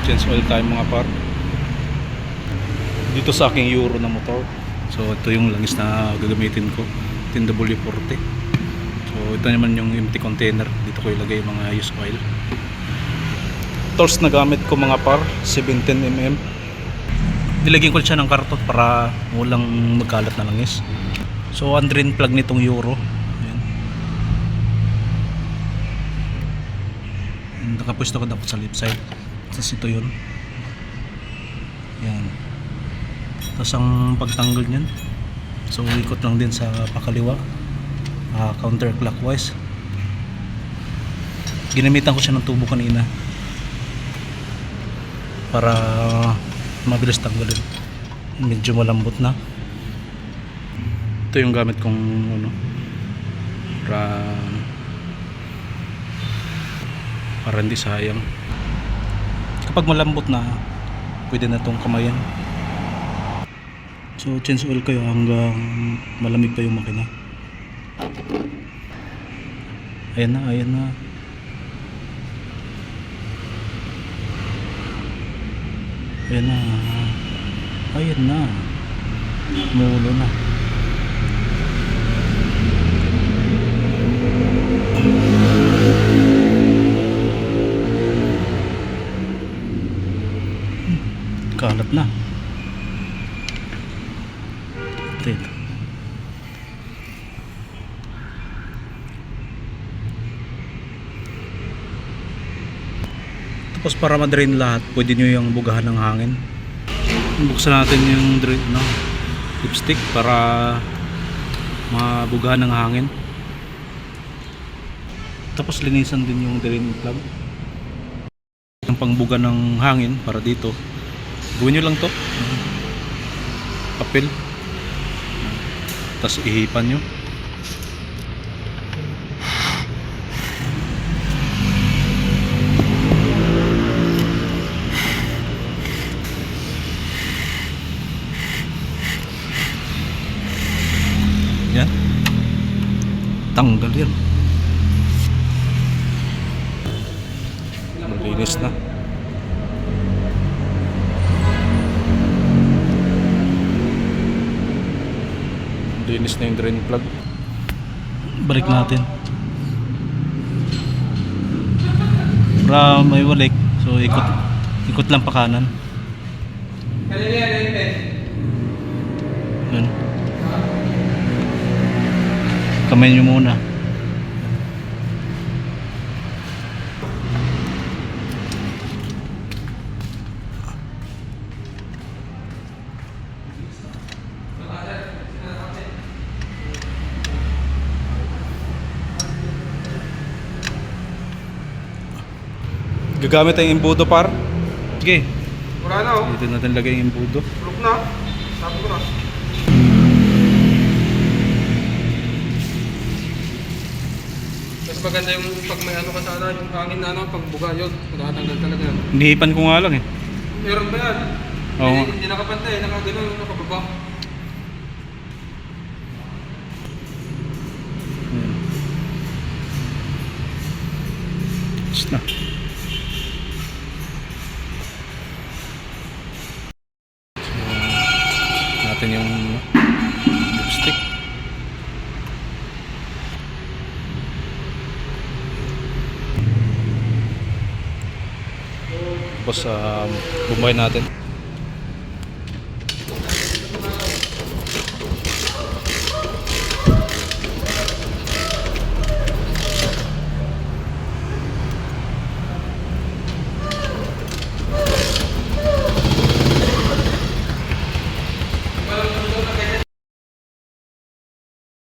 Change oil tayo mga par. Dito sa aking Euro na motor. So ito yung langis na gagamitin ko, TW40. So ito naman yung empty container. Dito ko ilagay mga used oil. Tools na gamit ko mga par, 17mm. Nilagyan ko siya ng karton para walang magkalat na langis. So ang drain plug nitong Euro. Ayan. Nakapwesto ko dapat sa left side. Tapos ito yun. Ayan. Tapos ang pagtanggal nyan, so ikot lang din sa pakaliwa, counterclockwise. Ginamitan ko siya ng tubo kanina para mabilis tanggalin. Medyo malambot na. Ito yung gamit kong para hindi sayang. Kapag malambot na, pwede na itong kamayan. So change oil kayo hanggang malamig pa yung makina. Ayan na, ayan na. Ayan na. Ayan na. Mulo na. Kalat na. Ito. Tapos para ma-drain lahat, pwede nyo yung bugahan ng hangin. Buksan natin yung drain, lipstick para mabugahan ng hangin. Tapos linisan din yung drain plug. Yung pangbuga ng hangin para dito. Gawin nyo lang to. Papel. Tapos ihipan nyo. Yan. Tanggal yan. Malinis na. Linis na yung drain plug. Balik natin para may walik. So ikot lang pa kanan. Yan. Kamay nyo muna. Gagamit tayong imbudo par. Sige. Wala na oh. Dito natin lagay yung imbudo. Look na. Sabi ko na. Mas maganda yung pag may ano ka sana, yung hangin na pag buga yun. Nakatanggal talaga yan. Inihipan ko nga lang eh. Meron ba yan? Oo. Hindi nakapantay, nakagano, nakababa. Na. So, natin yung lipstick. Tapos bumay natin.